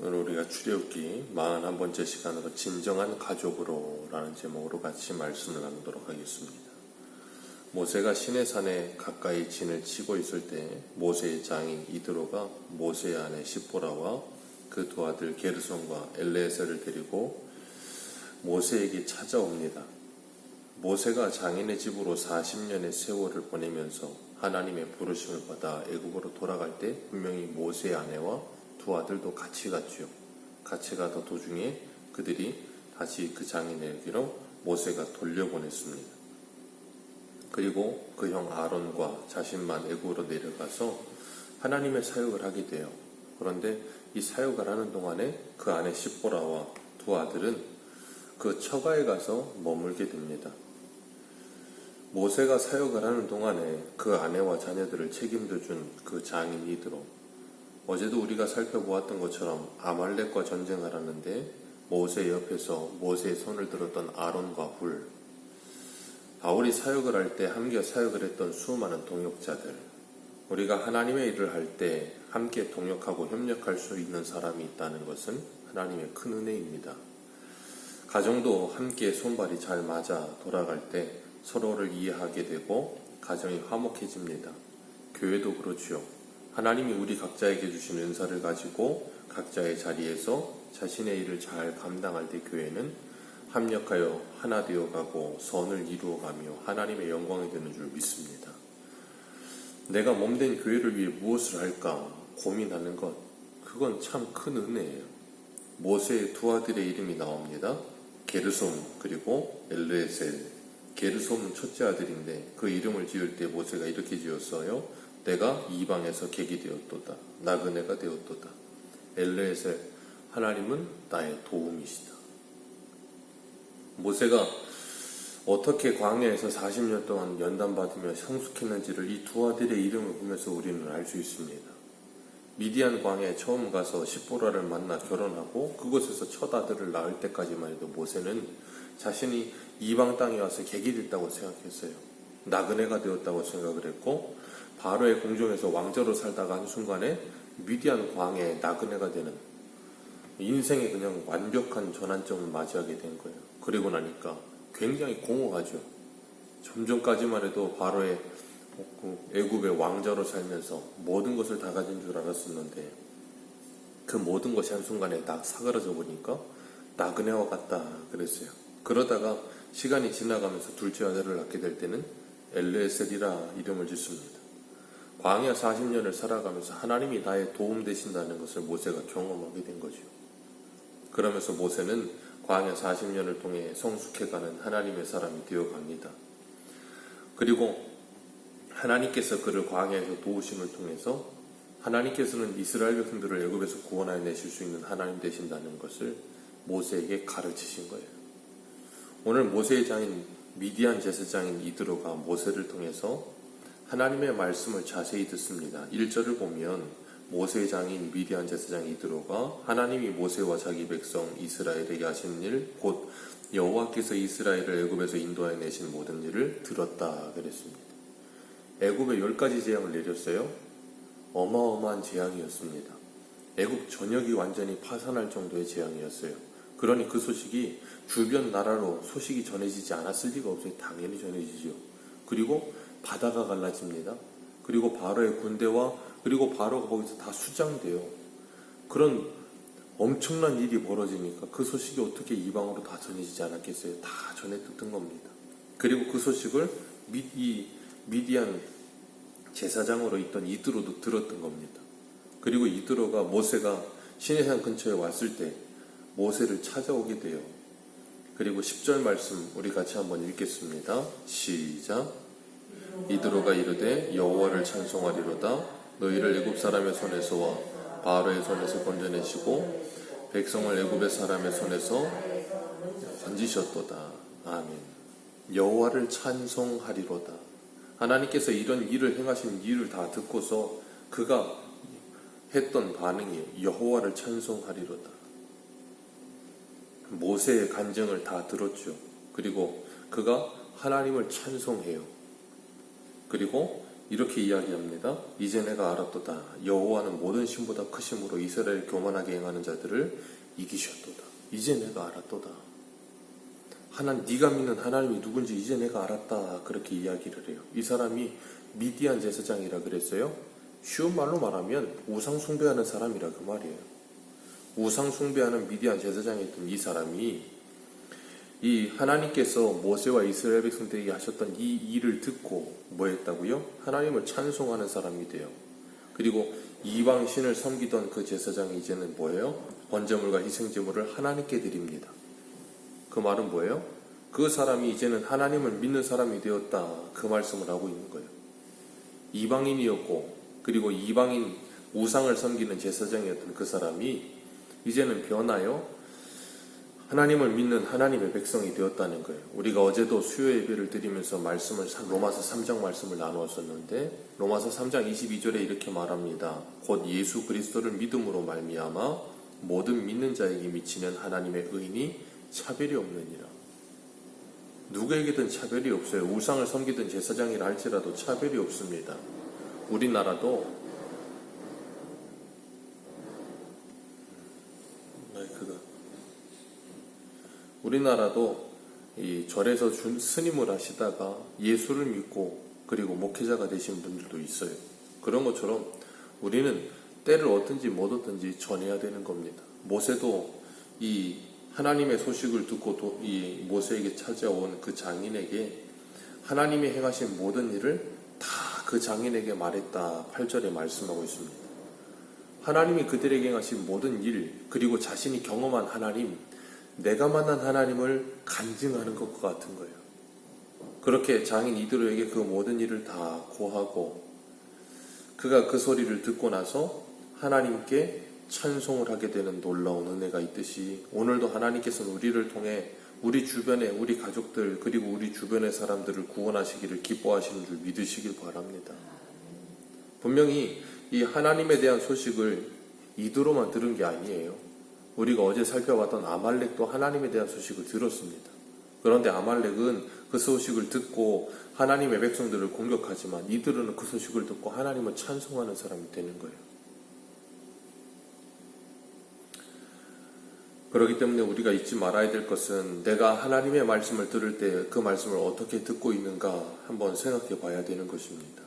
오늘 우리가 출애굽기 41번째 시간으로 진정한 가족으로 라는 제목으로 같이 말씀을 나누도록 하겠습니다. 모세가 시내산에 가까이 진을 치고 있을 때 모세의 장인 이드로가 모세의 아내 십보라와 그 두 아들 게르손과 엘레에셀을 데리고 모세에게 찾아옵니다. 모세가 장인의 집으로 40년의 세월을 보내면서 하나님의 부르심을 받아 애굽으로 돌아갈 때 분명히 모세의 아내와 두 아들도 같이 갔죠. 같이 가던 도중에 그들이 다시 그 장인에게로 모세가 돌려보냈습니다. 그리고 그 형 아론과 자신만 애굽으로 내려가서 하나님의 사역을 하게 돼요. 그런데 이 사역을 하는 동안에 그 아내 십보라와 두 아들은 그 처가에 가서 머물게 됩니다. 모세가 사역을 하는 동안에 그 아내와 자녀들을 책임져 준 그 장인 이드로, 어제도 우리가 살펴보았던 것처럼 아말렉과 전쟁을 하는데 모세 옆에서 모세의 손을 들었던 아론과 훌, 바울이 사역을 할 때 함께 사역을 했던 수많은 동역자들, 우리가 하나님의 일을 할 때 함께 동역하고 협력할 수 있는 사람이 있다는 것은 하나님의 큰 은혜입니다. 가정도 함께 손발이 잘 맞아 돌아갈 때 서로를 이해하게 되고 가정이 화목해집니다. 교회도 그렇지요. 하나님이 우리 각자에게 주신 은사를 가지고 각자의 자리에서 자신의 일을 잘 감당할 때 교회는 합력하여 하나 되어가고 선을 이루어가며 하나님의 영광이 되는 줄 믿습니다. 내가 몸된 교회를 위해 무엇을 할까 고민하는 것, 그건 참 큰 은혜예요. 모세의 두 아들의 이름이 나옵니다. 게르솜 그리고 엘르에셀. 게르솜은 첫째 아들인데 그 이름을 지을 때 모세가 이렇게 지었어요. 내가 이방에서 객이 되었도다. 나그네가 되었도다. 엘르에셀, 하나님은 나의 도움이시다. 모세가 어떻게 광야에서 40년 동안 연단받으며 성숙했는지를 이 두 아들의 이름을 보면서 우리는 알 수 있습니다. 미디안 광야에 처음 가서 십보라를 만나 결혼하고 그곳에서 첫 아들을 낳을 때까지만 해도 모세는 자신이 이방 땅에 와서 객이 됐다고 생각했어요. 나그네가 되었다고 생각을 했고 바로의 궁정에서 왕자로 살다가 한순간에 미디안 광야에 나그네가 되는 인생의 그냥 완벽한 전환점을 맞이하게 된 거예요. 그리고 나니까 굉장히 공허하죠. 좀 전까지만 해도 바로의 애굽의 왕자로 살면서 모든 것을 다 가진 줄 알았었는데 그 모든 것이 한순간에 다 사그라져 보니까 나그네와 같다 그랬어요. 그러다가 시간이 지나가면서 둘째 아들을 낳게 될 때는 엘르에셀이라 이름을 짓습니다. 광야 40년을 살아가면서 하나님이 나의 도움 되신다는 것을 모세가 경험하게 된 거죠. 그러면서 모세는 광야 40년을 통해 성숙해가는 하나님의 사람이 되어갑니다. 그리고 하나님께서 그를 광야에서 도우심을 통해서 하나님께서는 이스라엘 백성들을 애굽에서 구원하여 내실 수 있는 하나님 되신다는 것을 모세에게 가르치신 거예요. 오늘 모세의 장인 미디안 제사장인 이드로가 모세를 통해서 하나님의 말씀을 자세히 듣습니다. 1절을 보면 모세의 장인 미디안 제사장 이드로가 하나님이 모세와 자기 백성 이스라엘에게 하신 일, 곧 여호와께서 이스라엘을 애굽에서 인도하여 내신 모든 일을 들었다 그랬습니다. 애굽에 10가지 재앙을 내렸어요. 어마어마한 재앙이었습니다. 애굽 전역이 완전히 파산할 정도의 재앙이었어요. 그러니 그 소식이 주변 나라로 소식이 전해지지 않았을 리가 없어요. 당연히 전해지죠. 그리고 바다가 갈라집니다. 그리고 바로의 군대와 그리고 바로가 거기서 다 수장돼요. 그런 엄청난 일이 벌어지니까 그 소식이 어떻게 이방으로 다 전해지지 않았겠어요? 다 전해 듣는 겁니다. 그리고 그 소식을 미디안 제사장으로 있던 이드로도 들었던 겁니다. 그리고 이드로가 모세가 시내산 근처에 왔을 때 모세를 찾아오게 돼요. 그리고 10절 말씀 우리 같이 한번 읽겠습니다. 시작. 이드로가 이르되 여호와를 찬송하리로다. 너희를 애굽 사람의 손에서와 바로의 손에서 건져내시고 백성을 애굽의 사람의 손에서 건지셨도다. 아멘. 여호와를 찬송하리로다. 하나님께서 이런 일을 행하신 일을 다 듣고서 그가 했던 반응이 여호와를 찬송하리로다. 모세의 간증을 다 들었죠. 그리고 그가 하나님을 찬송해요. 그리고 이렇게 이야기합니다. 이제 내가 알았도다. 여호와는 모든 신보다 크심으로 이스라엘 교만하게 행하는 자들을 이기셨도다. 이제 내가 알았도다. 네가 믿는 하나님이 누군지 이제 내가 알았다. 그렇게 이야기를 해요. 이 사람이 미디안 제사장이라 그랬어요. 쉬운 말로 말하면 우상 숭배하는 사람이라 그 말이에요. 우상 숭배하는 미디안 제사장이었던 이 사람이 이 하나님께서 모세와 이스라엘 백성들에게 하셨던 이 일을 듣고 뭐 했다고요? 하나님을 찬송하는 사람이 돼요. 그리고 이방 신을 섬기던 그 제사장이 이제는 뭐예요? 번제물과 희생제물을 하나님께 드립니다. 그 말은 뭐예요? 그 사람이 이제는 하나님을 믿는 사람이 되었다. 그 말씀을 하고 있는 거예요. 이방인이었고 그리고 이방인 우상을 섬기는 제사장이었던 그 사람이 이제는 변하여 하나님을 믿는 하나님의 백성이 되었다는 거예요. 우리가 어제도 수요 예배를 드리면서 로마서 3장 말씀을 나누었었는데 로마서 3장 22절에 이렇게 말합니다. 곧 예수 그리스도를 믿음으로 말미암아 모든 믿는 자에게 미치는 하나님의 의인이 차별이 없느니라. 누구에게든 차별이 없어요. 우상을 섬기던 제사장이라 할지라도 차별이 없습니다. 우리나라도 이 절에서 스님을 하시다가 예수를 믿고 그리고 목회자가 되신 분들도 있어요. 그런 것처럼 우리는 때를 얻든지 못 얻든지 전해야 되는 겁니다. 모세도 이 하나님의 소식을 듣고 이 모세에게 찾아온 그 장인에게 하나님이 행하신 모든 일을 다 그 장인에게 말했다. 8절에 말씀하고 있습니다. 하나님이 그들에게 행하신 모든 일 그리고 자신이 경험한 하나님, 내가 만난 하나님을 간증하는 것과 같은 거예요. 그렇게 장인 이드로에게 그 모든 일을 다 고하고 그가 그 소리를 듣고 나서 하나님께 찬송을 하게 되는 놀라운 은혜가 있듯이 오늘도 하나님께서는 우리를 통해 우리 주변에 우리 가족들 그리고 우리 주변의 사람들을 구원하시기를 기뻐하시는 줄 믿으시길 바랍니다. 분명히 이 하나님에 대한 소식을 이드로만 들은 게 아니에요. 우리가 어제 살펴봤던 아말렉도 하나님에 대한 소식을 들었습니다. 그런데 아말렉은 그 소식을 듣고 하나님의 백성들을 공격하지만 이들은 그 소식을 듣고 하나님을 찬송하는 사람이 되는 거예요. 그렇기 때문에 우리가 잊지 말아야 될 것은 내가 하나님의 말씀을 들을 때 그 말씀을 어떻게 듣고 있는가 한번 생각해 봐야 되는 것입니다.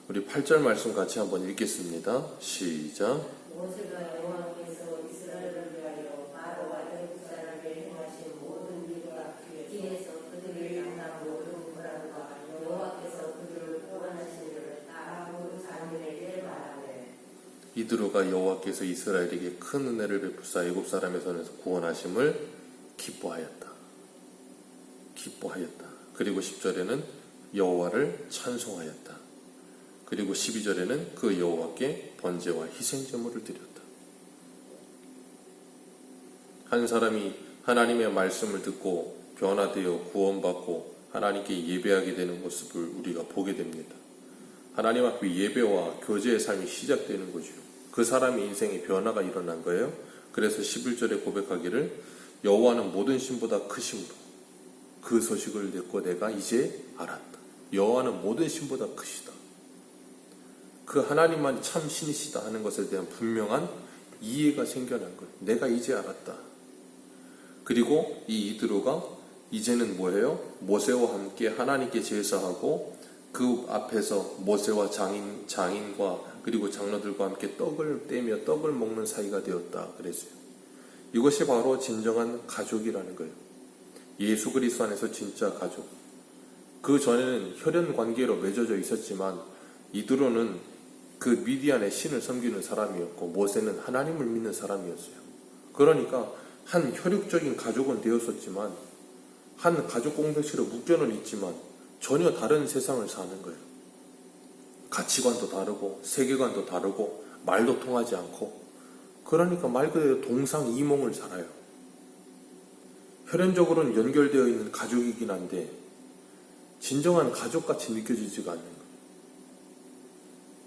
우리 8절 말씀 같이 한번 읽겠습니다. 시작. 모세가 여호와께서 이스라엘을 위하여 바로와 애굽 사람에게 행하신 모든 일과 길에서 그들을 만난 모든 고난과 여호와께서 그들을 구원하시니를 다 그 장인에게 말하되 이드로가 여호와께서 이스라엘에게 큰 은혜를 베푸사 애굽 사람의 손에서 구원하심을 기뻐하였다. 그리고 10절에는 여호와를 찬송하였다. 그리고 12절에는 그 여호와께 번제와 희생제물을 드렸다. 한 사람이 하나님의 말씀을 듣고 변화되어 구원받고 하나님께 예배하게 되는 모습을 우리가 보게 됩니다. 하나님 앞에 예배와 교제의 삶이 시작되는 거죠. 그 사람의 인생에 변화가 일어난 거예요. 그래서 11절에 고백하기를 여호와는 모든 신보다 크심으로 그 소식을 듣고 내가 이제 알았다. 여호와는 모든 신보다 크시다. 그 하나님만 참 신이시다 하는 것에 대한 분명한 이해가 생겨난 거예요. 내가 이제 알았다. 그리고 이 이드로가 이제는 뭐예요? 모세와 함께 하나님께 제사하고 그 앞에서 모세와 장인과 그리고 장로들과 함께 떡을 떼며 떡을 먹는 사이가 되었다 그랬어요. 이것이 바로 진정한 가족이라는 거예요. 예수 그리스도 안에서 진짜 가족. 그 전에는 혈연 관계로 맺어져 있었지만 이드로는 그 미디안의 신을 섬기는 사람이었고 모세는 하나님을 믿는 사람이었어요. 그러니까 한 혈육적인 가족은 되었었지만 한 가족 공동체로 묶여는 있지만 전혀 다른 세상을 사는 거예요. 가치관도 다르고 세계관도 다르고 말도 통하지 않고 그러니까 말 그대로 동상이몽을 살아요. 혈연적으로는 연결되어 있는 가족이긴 한데 진정한 가족같이 느껴지지가 않는 거예요.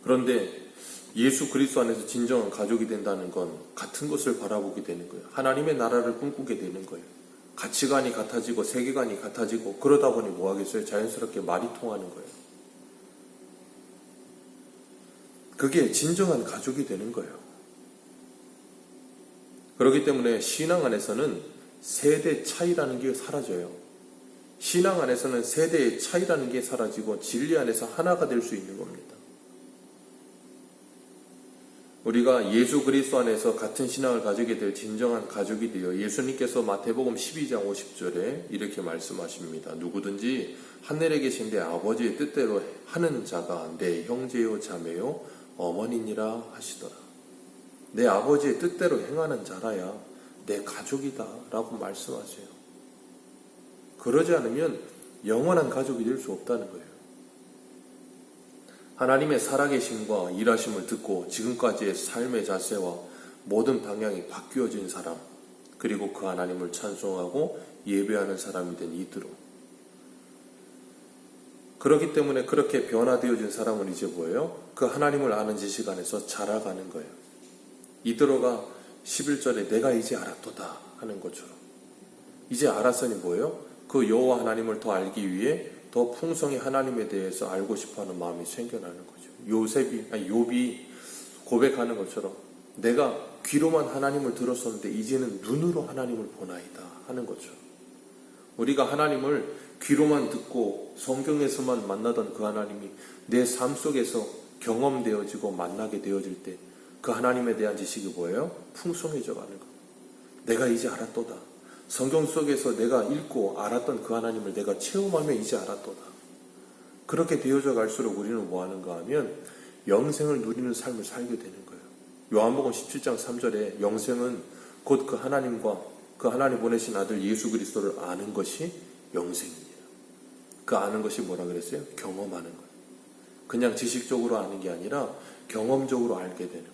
그런데 예수 그리스도 안에서 진정한 가족이 된다는 건 같은 것을 바라보게 되는 거예요. 하나님의 나라를 꿈꾸게 되는 거예요. 가치관이 같아지고 세계관이 같아지고 그러다 보니 뭐 하겠어요? 자연스럽게 말이 통하는 거예요. 그게 진정한 가족이 되는 거예요. 그렇기 때문에 신앙 안에서는 세대 차이라는 게 사라져요. 신앙 안에서는 세대의 차이라는 게 사라지고 진리 안에서 하나가 될 수 있는 겁니다. 우리가 예수 그리스도 안에서 같은 신앙을 가지게 될 진정한 가족이 되어 예수님께서 마태복음 12장 50절에 이렇게 말씀하십니다. 누구든지 하늘에 계신 내 아버지의 뜻대로 하는 자가 내 형제요 자매요 어머니니라 하시더라. 내 아버지의 뜻대로 행하는 자라야 내 가족이다 라고 말씀하세요. 그러지 않으면 영원한 가족이 될 수 없다는 거예요. 하나님의 살아계심과 일하심을 듣고 지금까지의 삶의 자세와 모든 방향이 바뀌어진 사람, 그리고 그 하나님을 찬송하고 예배하는 사람이 된 이드로. 그렇기 때문에 그렇게 변화되어진 사람은 이제 뭐예요? 그 하나님을 아는 지식 안에서 자라가는 거예요. 이드로가 11절에 내가 이제 알았도다 하는 것처럼 이제 알았으니 뭐예요? 그 여호와 하나님을 더 알기 위해 더 풍성히 하나님에 대해서 알고 싶어하는 마음이 생겨나는 거죠. 욥이 고백하는 것처럼 내가 귀로만 하나님을 들었었는데 이제는 눈으로 하나님을 보나이다 하는 것처럼 우리가 하나님을 귀로만 듣고 성경에서만 만나던 그 하나님이 내 삶 속에서 경험되어지고 만나게 되어질 때 그 하나님에 대한 지식이 뭐예요? 풍성해져 가는 거예요. 내가 이제 알았도다. 성경 속에서 내가 읽고 알았던 그 하나님을 내가 체험하며 이제 알았도다. 그렇게 되어져 갈수록 우리는 뭐 하는가 하면 영생을 누리는 삶을 살게 되는 거예요. 요한복음 17장 3절에 영생은 곧 그 하나님과 그 하나님 보내신 아들 예수 그리스도를 아는 것이 영생이에요. 그 아는 것이 뭐라 그랬어요? 경험하는 거예요. 그냥 지식적으로 아는 게 아니라 경험적으로 알게 되는 거예요.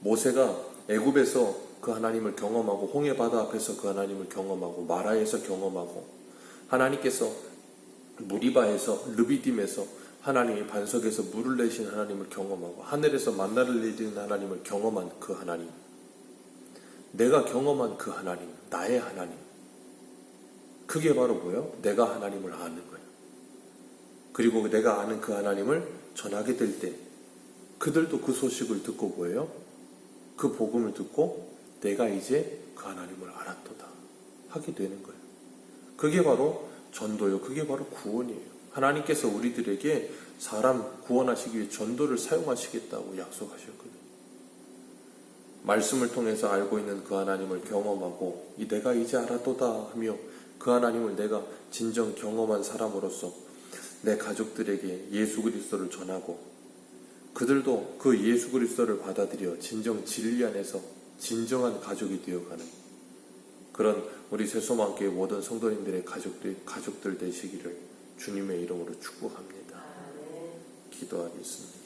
모세가 애굽에서 그 하나님을 경험하고 홍해 바다 앞에서 그 하나님을 경험하고 마라에서 경험하고 하나님께서 무리바에서 르비딤에서 하나님이 반석에서 물을 내신 하나님을 경험하고 하늘에서 만나를 내리는 하나님을 경험한 그 하나님, 내가 경험한 그 하나님, 나의 하나님, 그게 바로 뭐예요? 내가 하나님을 아는 거예요. 그리고 내가 아는 그 하나님을 전하게 될 때 그들도 그 소식을 듣고 뭐예요? 그 복음을 듣고 내가 이제 그 하나님을 알았도다 하게 되는 거예요. 그게 바로 전도요. 그게 바로 구원이에요. 하나님께서 우리들에게 사람 구원하시기 위해 전도를 사용하시겠다고 약속하셨거든요. 말씀을 통해서 알고 있는 그 하나님을 경험하고 내가 이제 알았도다 하며 그 하나님을 내가 진정 경험한 사람으로서 내 가족들에게 예수 그리스도를 전하고 그들도 그 예수 그리스도를 받아들여 진정 진리 안에서 진정한 가족이 되어가는 그런 우리 새소망교회 모든 성도님들의 가족들 되시기를 주님의 이름으로 축복합니다. 기도하겠습니다.